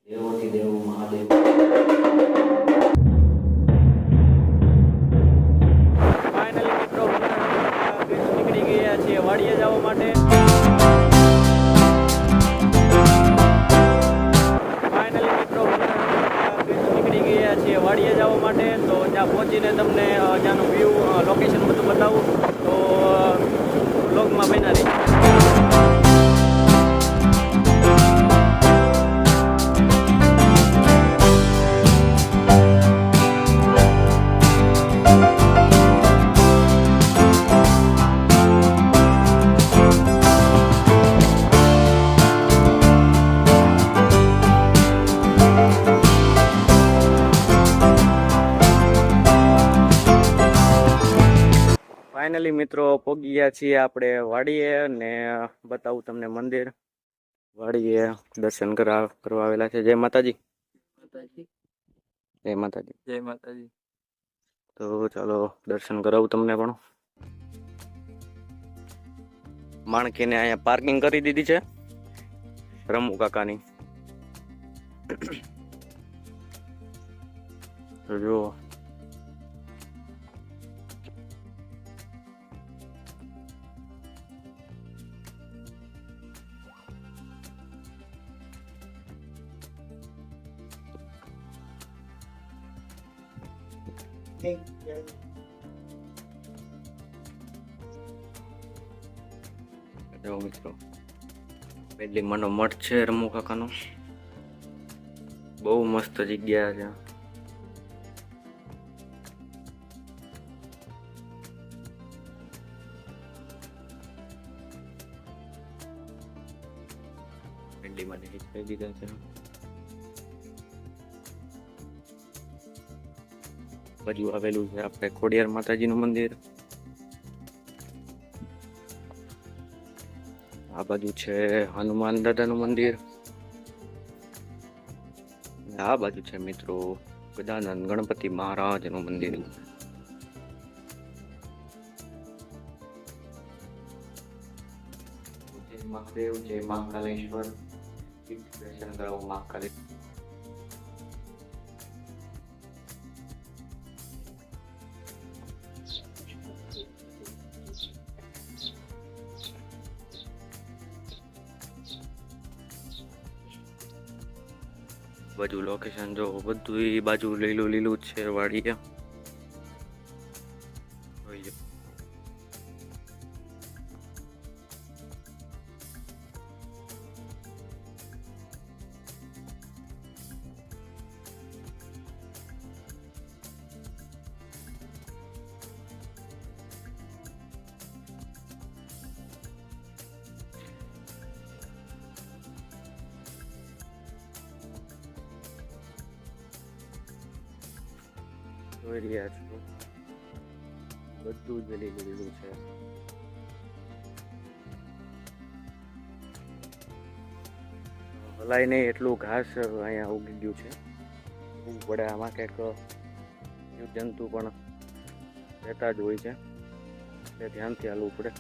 દેવોથી દેવ Mahadev. Finally મિત્રો નીકળી ગયા છીએ વાડીએ જવા માટે. ફાઇનલી મિત્રો નીકળી ગયા છીએ વાડીએ જવા માટે. તો ત્યાં પહોંચીને તમને ત્યાંનું વ્યૂ લોકેશન બધું બતાવું. તો બ્લોગમાં બન્યા રહી. ફાઇનલી મિત્રો પહોંચી ગયા છીએ આપણે વાડીએ ને બતાવું તમને મંદિર. વાડીએ દર્શન કરવા આવેલા છે. જય માતાજી. જય માતાજી. જય માતાજી. તો ચાલો દર્શન કરાવું તમને પણ. માણકીને અહીંયા પાર્કિંગ કરી દીધી છે રમુ કાકાની. જો મિત્રો પેલી મનો મઠ છે રમુ કાકાનો. બહુ મસ્ત જગ્યા છે. પેલીમાં કહી દીધા છે. બાજુ આવેલું છે આપણે ખોડિયાર માતાજીનું મંદિર. આ બાજુ છે હનુમાન દાદાનું મંદિર. આ બાજુ છે મિત્રો ગજાનંદ ગણપતિ મહારાજનું મંદિર. જય મહાદેવ, જય મહાકાલેશ્વર. દર્શન કરાવો મહાકાલેશ્વર. બાજુ લોકેશન જો બધું એ બાજુ લીલું લીલું જ છે વાડીએ. જોઈ રહ્યા છો બધું જ લીલું લીલું છે. હલાય નહીં એટલું ઘાસ અહીંયા ઉગી ગયું છે. ઉગવું પડે આમાં કંઈક જીવજંતુ પણ રહેતા જ હોય છે એટલે ધ્યાનથી હાલવું પડે.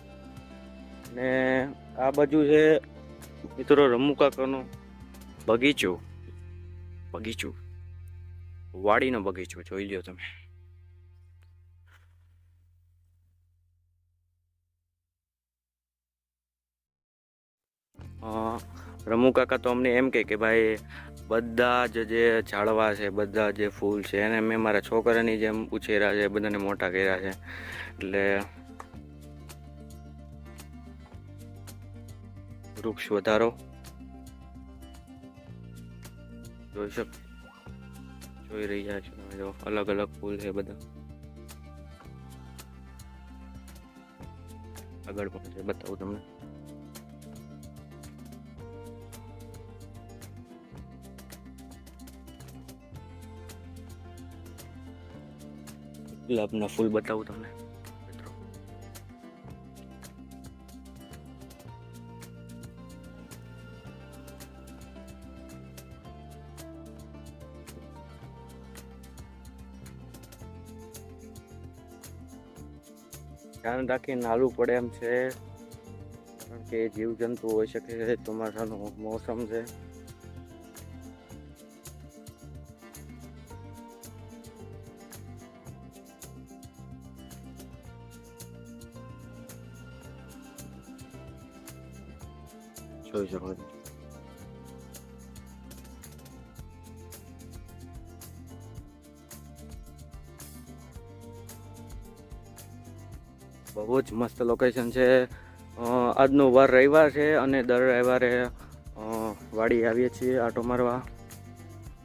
ને આ બાજુ છે મિત્રો રમુ કાકાનો બગીચો. વાડીનો બગીચો જોઈ લ્યો તમે. રમુ કાકા તો અમને એમ કે ભાઈ બધા જ જે ઝાડવા છે, બધા જે ફૂલ છે એને મેં મારા છોકરાની જેમ ઉછેર્યા છે, બધાને મોટા કર્યા છે. એટલે વૃક્ષ વધારો જોઈ રહ્યા છો જો અલગ અલગ ફૂલ છે બધા. આગળ પણ છે બતાવું તમને. ગુલાબના ફૂલ બતાવું તમને મિત્રો. ધ્યાન રાખીને હાલવું પડે એમ છે, કારણ કે જીવજંતુ હોઈ શકે છે. ચોમાસાનો મોસમ છે જોઈ શકો છો. બહુ જ મસ્ત લોકેશન છે. આજનો વાર રવિવાર છે અને દર રવિવારે વાડી આવીએ છીએ આટો મારવા,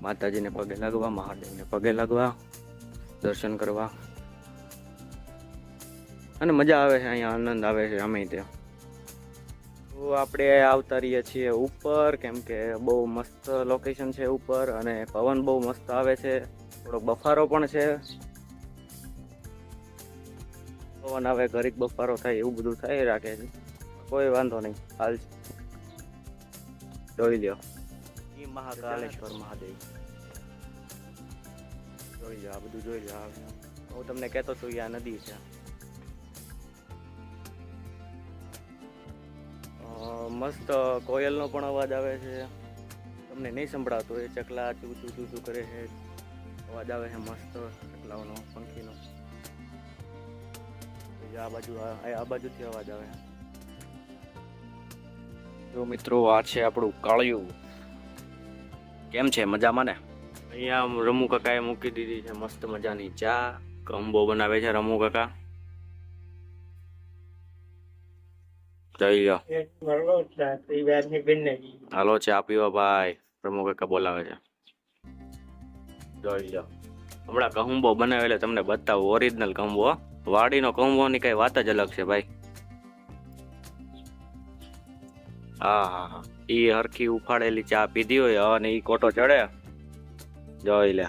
માતાજીને પગે લાગવા, મહાદેવને પગે લાગવા, દર્શન કરવા, અને મજા આવે છે. અહીંયા આનંદ આવે છે અમે ત્યાં. તો આપણે આવતા રહીએ છીએ ઉપર, કેમ કે બહુ મસ્ત લોકેશન છે ઉપર અને પવન બહુ મસ્ત આવે છે. થોડો બફારો પણ છે. પવન આવે, ઘડીક બફારો થાય, એવું બધું થાય રાખે છે. કોઈ વાંધો નહીં, હાલ જોઈ લ્યો. મહાકાલેશ્વર મહાદેવ જોઈ લો, આ બધું જોઈ લો. હું તમને કહેતો છું આ નદી છે. મસ્ત કોયલનો પણ અવાજ આવે છે. તમને નહીં સંભળાતો, એ ચકલા ચૂ ચૂ ચૂ ચૂ કરે છે, અવાજ આવે છે મસ્ત ચકલાઓનો, પંખીનો. આ બાજુથી અવાજ આવે. જો મિત્રો, આ છે આપણું કાળિયું. કેમ છે, મજામાં ને? અહીંયા રમુ કાકાએ મૂકી દીધી છે મસ્ત મજાની ચા. કંબો બનાવે છે રમુ કાકા. જોઈ લો. હાલો ચા પીવા ભાઈ, રમુ કાકા બોલાવે છે. જોઈ લો, હમણાં કહુંબો બનાવે એટલે તમને બતાવું. ઓરિજિનલ કહુંબો, વાડીનો કહુંબો ની કઈ વાત જ અલગ છે ભાઈ. હા હા હા, ઈ હરખી ઉફાડેલી ચા પીધી હોય અને ઈ કોટો ચડે. જોઈ લે,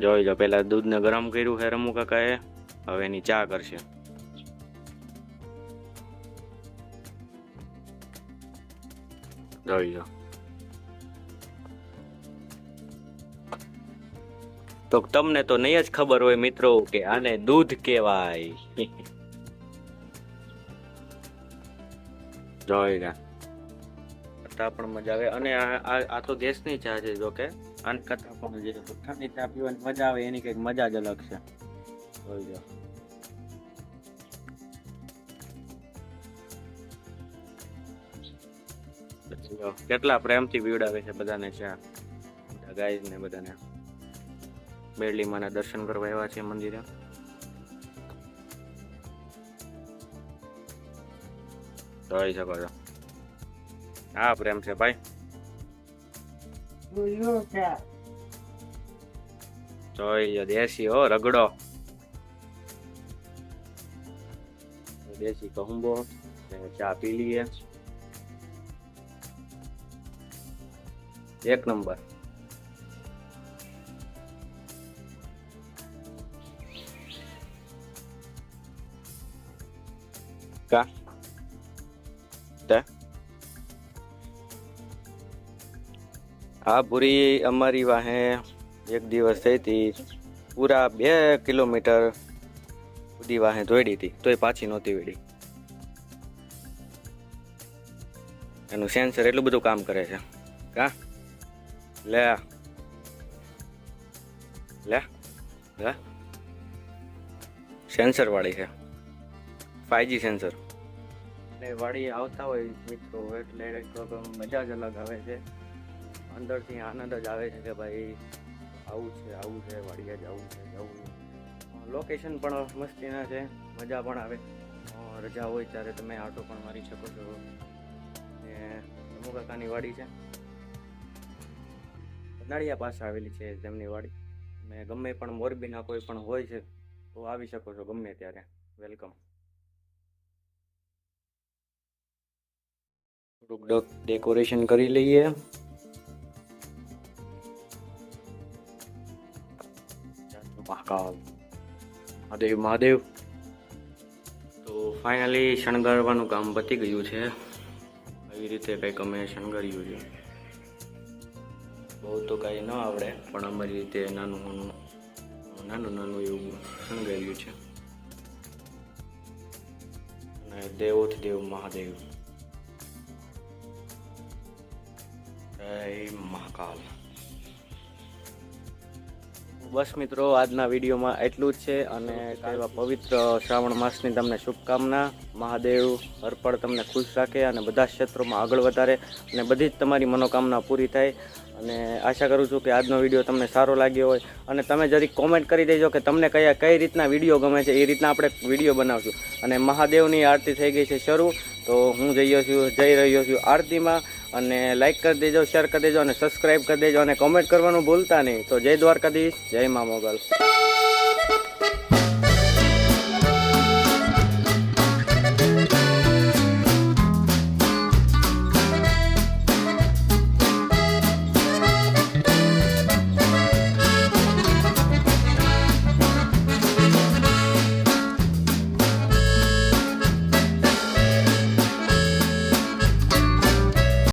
જોઈ લો. પેલા દૂધને ગરમ કર્યું છે રમુ કાકાએ, હવે એની ચા કરશે. જોઈ લો. તો તમને તો નહીં જ ખબર હોય મિત્રો કે આને દૂધ કહેવાય. જોઈ લે, પણ મજા આવે. અને આ તો ગેસની ચા છે, જો કે આન કરતા પણ જે ઠંડી ચા પીવાની મજા આવે એની કઈક મજા જ અલગ છે. જોઈ લો. કેટલા પ્રેમથી પીવડાવે છે બધાને ચા, ગાઈઝ ને બધાને. બેડલી માના દર્શન કરવા આવ્યા છે મંદિરે. જોઈ શકો છો. હા, પ્રેમ છે ભાઈ. જોઈ લો, દેશી હો, રગડો દેશી કહુંબો. ચા પી લઈએ, એક નંબર. કા આ પૂરી અમારી વાહે એક દિવસ થઈ હતી. પૂરા 2 કિલોમીટર સુધી વાહે દોડી હતી, તોય પાછી નહોતી વેડી. એનું સેન્સર એટલું બધું કામ કરે છે. કા લે લે લે, સેન્સર વાળી છે, 5G સેન્સર. એટલે વાડી આવતા હોય મિત્રો એટલે મજા જ અલગ આવે છે. અંદરથી આનંદ જ આવે છે કે ભાઈ આવું છે વાડીએ જવું છે. લોકેશન પણ મસ્તીના છે, મજા પણ આવે. રજા હોય ત્યારે તમે આટો પણ મારી શકો છો. ને રમુ કાકાની વાડી છે, નાળિયા પાસે આવેલી છે તેમની વાડી. ને ગમે પણ મોરબીના કોઈ પણ હોય છે તો આવી શકો છો ગમે ત્યારે, વેલકમ. થોડુંક ડેકોરેશન કરી લઈએ. મહાદેવ મહાદેવ. તો ફાઇનલી શણગારવાનું કામ પતી ગયું છે. આવી રીતે કંઈક અમે શણગાર્યું છે. બહુ તો કાંઈ ન આવડે, પણ અમારી રીતે નાનું નાનું એવું શણગાર્યું છે. અને દેવોથી દેવ મહાદેવ, જય મહાકાલ. બસ મિત્રો, આજના વિડીયોમાં એટલું જ છે. અને એવા પવિત્ર શ્રાવણ માસની તમને શુભકામના. મહાદેવ હરપળ તમને ખુશ રાખે અને બધા ક્ષેત્રોમાં આગળ વધારે અને બધી જ તમારી મનોકામના પૂરી થાય. અને આશા કરું છું કે આજનો વિડીયો તમને સારો લાગ્યો હોય. અને તમે જરીક કોમેન્ટ કરી દેજો કે તમને કઈ રીતના વિડીયો ગમે છે, એ રીતના આપણે વિડીયો બનાવશું. અને મહાદેવની આરતી થઈ ગઈ છે શરૂ, તો હું જઈ રહ્યો છું આરતીમાં. અને લાઈક કરી દેજો, શેર કરી દેજો અને સબસ્ક્રાઈબ કરી દેજો અને કોમેન્ટ કરવાનું ભૂલતા નહીં. તો જય દ્વારકાધીશ, જય મા મોગલ.